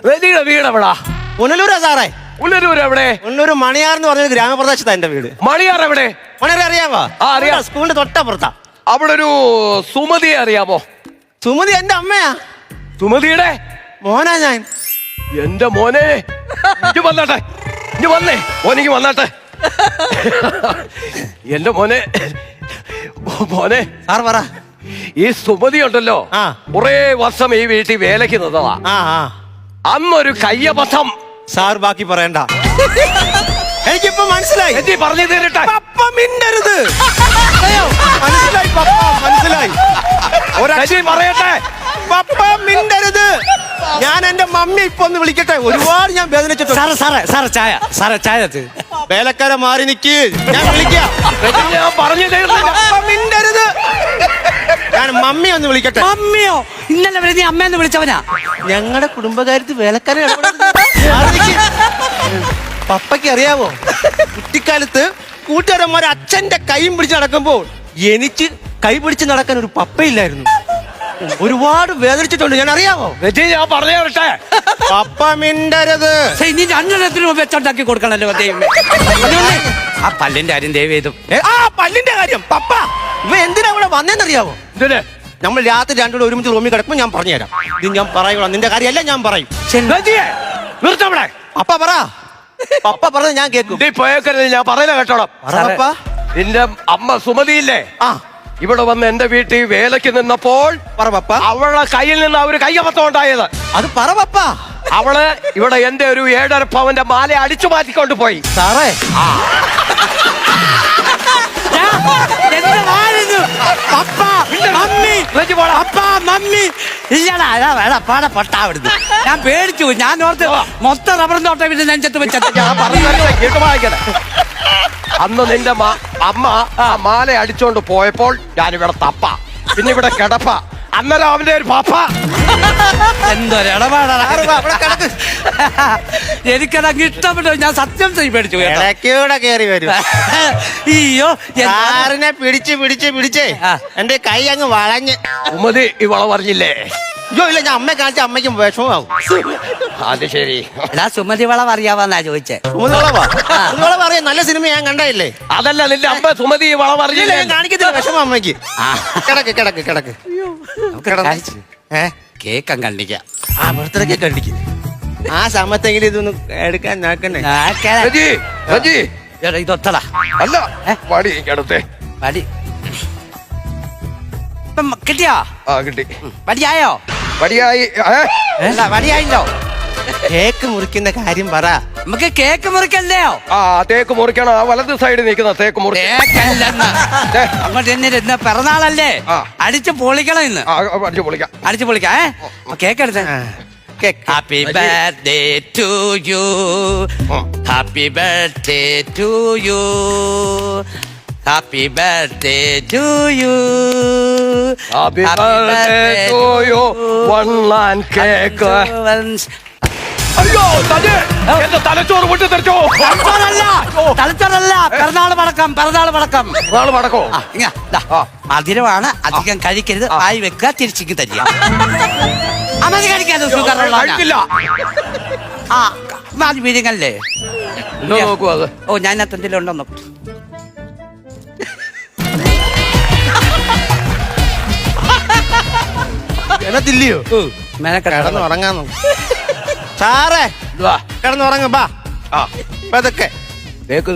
റെജിയുടെ വീട് എവിടാ? പുനലൂരാ സാറേ. പുനലൂർ എവിടെ? പുനലൂർ മണിയാർ എന്ന് പറഞ്ഞ ഗ്രാമപ്രദേശത്താ എന്റെ വീട്. മണിയാർ എവിടെ? മണിയാർ അറിയാമോ? ആ അറിയാം. സ്കൂളിന്റെ തൊട്ടപ്പുറത്താ. അവിടെ ഒരു സുമതിയെ അറിയാമോ? സുമതി എന്റെ അമ്മയാ. സുമതിയുടെ മോനാ ഞാൻ. എന്റെ മോനെ ഇഞ്ഞു വന്നാട്ടെ, ഇഞ്ഞു വന്നേ മോനിക്ക് വന്നാട്ടെ. എന്റെ മോനെ മോനെ സാർ പറ. ഈ സുമതി ഉണ്ടല്ലോ, ആ. കുറെ വർഷം ഈ വീട്ടിൽ വേലയ്ക്ക് നിന്നതാ. അന്നൊരു കയ്യബദ്ധം. സാർ ബാക്കി പറയണ്ട, എനിക്കിപ്പോ മനസ്സിലായി. എത്തി പറഞ്ഞു തീരട്ടെ. പപ്പ മിണ്ടരുത്. മനസ്സിലായി പപ്പ, മനസ്സിലായി. ഒരക്ഷി പറയട്ടെ. പപ്പ മിണ്ടരുത്. ഞാൻ എന്റെ മമ്മി ഇപ്പൊ ഒന്ന് വിളിക്കട്ടെ. ഒരുപാട് ഞാൻ വേദനിച്ചിട്ടുണ്ട്. ചായ വേലക്കാരെ മാറി നിക്ക്, ഞാൻ വിളിക്കാം. ഞാൻ പറഞ്ഞു പപ്പ മിണ്ടരുത്. ഞാൻ മമ്മി ഒന്ന് വിളിക്കട്ടെ. മമ്മിയോ? ഇന്നലെ വരെ നീ അമ്മയെന്ന് വിളിച്ചവനാ. ഞങ്ങളുടെ കുടുംബകാര്യത്തിൽ വേലക്കാരെ പപ്പയ്ക്ക് അറിയാവോ, കുട്ടിക്കാലത്ത് കൂട്ടുകാരന്മാർ അച്ഛന്റെ കൈയും പിടിച്ച് നടക്കുമ്പോൾ എനിക്ക് കൈ പിടിച്ച് നടക്കാൻ ഒരു പപ്പയില്ലായിരുന്നു. ഒരുപാട് വേദനിച്ചിട്ടുണ്ട്, ഞാൻ അറിയാവോ. ഞാൻ പറഞ്ഞു തരട്ടെ. പപ്പ മിണ്ടരുത്. നീ രണ്ടെണ്ണത്തിനും വെച്ചുണ്ടാക്കി കൊടുക്കണല്ലോ ദൈവമേ. ആ പല്ലിന്റെ കാര്യം ദൈവം ചെയ്തു. ആ പല്ലിന്റെ കാര്യം പപ്പ ഇവ എന്തിനാ ഇവിടെ വന്നേന്നറിയാവോ? നമ്മൾ രാത്രി രണ്ടുകൂടെ ഒരുമിച്ച് റൂമിൽ കിടക്കുമ്പോൾ ഞാൻ പറഞ്ഞുതരാം. ഇത് ഞാൻ പറയുക, നിന്റെ കാര്യമല്ല ഞാൻ പറയും. നിർത്തവിടെ. പപ്പ പറ. പപ്പ പറഞ്ഞത് ഞാൻ കേൾക്കും. പോയേക്കരുത്, ഞാൻ പറയുന്ന കേട്ടോളാം. നിന്റെ അമ്മ സുമതിയില്ലേ, ഇവിടെ വന്ന് എന്റെ വീട്ടിൽ വേലയ്ക്ക് നിന്നപ്പോൾ അവളുടെ കയ്യിൽ നിന്ന് ഒരു കയ്യബദ്ധം ഉണ്ടായത്. അത് പറ പപ്പ. അവള് ഇവിടെ എന്റെ ഒരു 7.5 പവന്റെ മാല അടിച്ചു മാറ്റിക്കൊണ്ട് പോയി. സാറേ ഞാൻ പേടിച്ചു. ഞാൻ ഓർത്ത് മൊത്തം റബ്ബർ തോട്ടം പിന്നെ നെഞ്ചത്ത് വെച്ചത്. ഞാൻ പറഞ്ഞു. അന്ന് നിന്റെ അമ്മ ആ മാല അടിച്ചോണ്ട് പോയപ്പോൾ ഞാനിവിടെ തപ്പ, പിന്നെ ഇവിടെ കിടപ്പ, അന്നേരം അവന്റെ ഒരു പാപ്പ. എന്തൊരിടപാടാണ്. എനിക്കതങ്ങ് ഇഷ്ടപ്പെട്ടു. ഞാൻ സത്യം പേടിച്ചു. ഇടയ്ക്കൂടെ കയറി വരും. അയ്യോ, സാറിനെ പിടിച്ചേ എന്റെ കൈ അങ്ങ് വളഞ്ഞ്. സുമതി ഇവളെ പറഞ്ഞില്ലേ? അയ്യോ ഇല്ല, ഞാൻ അമ്മയെ കാണിച്ച അമ്മയ്ക്കും വിഷമാവും. അത് ശരി. സുമതി വളവ് അറിയാവാന്നാ ചോദിച്ചേ. അറിയാം, നല്ല സിനിമ ഞാൻ കണ്ടല്ലേ. അതല്ല, നിന്റെ അമ്മ സുമതി വള പറഞ്ഞില്ല. ഞാൻ കാണിക്കത്തില്ല, വിഷമം അമ്മയ്ക്ക്. കിടക്ക്. കേക്കം കണ്ടിക്കാം. ബർത്ത്ഡേ കേക്ക് കണ്ടിക്കും. ആ സമയത്തെങ്കിലും ഇതൊന്ന് എടുക്കാൻ നോക്കണേ. ഇതൊത്തടാ. അല്ല വടി അടുത്തേ വടി കിട്ടിയോ? കിട്ടി. വടിയായോ? വടിയായില്ലോ. കേക്ക് മുറിക്കുന്ന കാര്യം പറ. നമുക്ക് കേക്ക് മുറിക്കല്ലയോ? തേക്ക് മുറിക്കണം. ആ വലത് സൈഡിൽ നിൽക്കുന്ന തേക്ക് മുറിക്കല്ലെന്ന്. അങ്ങോട്ട് എന്നിരുന്ന പിറന്നാളല്ലേ, അടിച്ചു പൊളിക്കണം ഇന്ന്. അടിച്ചു പൊളിക്കാം. കേക്ക് എടുത്ത. Happy birthday to you, happy birthday to you, happy birthday to you, happy birthday to you. One and cake. അയ്യോ എന്റെ തലച്ചോറ് പൊട്ടി തെറിച്ചോ. തലച്ചോറല്ല, പിറന്നാള് പടക്കം. മധുരമാണ്, അധികം കഴിക്കരുത്. ആയി വെക്കുക, തിരിച്ചിക്ക് തരിക. അമതി കഴിക്കാതെ കഴിക്കില്ല. വീര്യങ്ങളല്ലേ നോക്കൂ. അത് ഞാൻ ഇതിനകത്ത് എന്തെങ്കിലും ഉണ്ടോ നോക്കൂ. എന്നത്തില്ലയോ കിടന്നുറങ്ങാൻ സാറേ. കിടന്നുറങ്ങ. അതൊക്കെ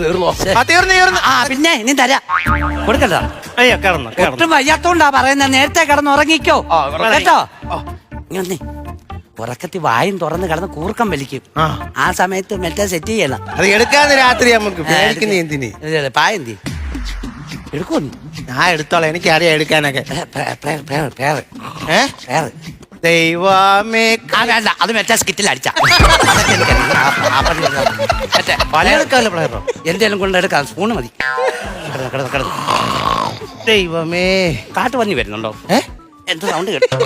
തീർന്നോ? തീർന്നു. പിന്നെ ഇനി തരാ കൊടുക്കണ്ട. അയ്യോ കിടന്നു. ഒട്ടും വയ്യാത്തോണ്ടാ പറയുന്നത്. നേരത്തെ കിടന്നുറങ്ങിക്കോ കേട്ടോ. ഇനി ഉറക്കത്തി വായും തുറന്ന് കിടന്ന് കൂർക്കം വലിക്കും. ആ സമയത്ത് മെറ്റ സെറ്റ് ചെയ്യണം. അത് എടുക്കാന്ന് രാത്രി നമുക്ക് പേടിക്കുന്ന എന്തിന്? പായന്തി എടുക്കോ? ഞാൻ എടുത്തോളാം, എനിക്കറിയാം എടുക്കാനൊക്കെ. ദൈവമേ വേണ്ട, അത് മെറ്റ സ്കിറ്റിൽ അടിച്ച എന്തേലും കൊണ്ടെടുക്കാം. സ്പൂണ് മതി. ദൈവമേ, കാട്ടുപന്നി വരുന്നുണ്ടോ? എന്ത് സൗണ്ട് കേട്ടോ?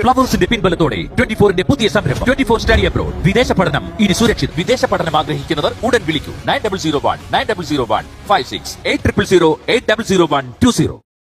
ഫ്ലവേഴ്സിന്റെ പിൻബലത്തോടെ 24ന്റെ പുതിയ സംരംഭം 24 സ്റ്റഡി അബ്രോഡ്. വിദേശ പഠനം ഇനി സുരക്ഷിത്. വിദേശ പഠനം ആഗ്രഹിക്കുന്നവർ ഉടൻ വിളിക്കൂ 9001 9001 56 8008 001 20.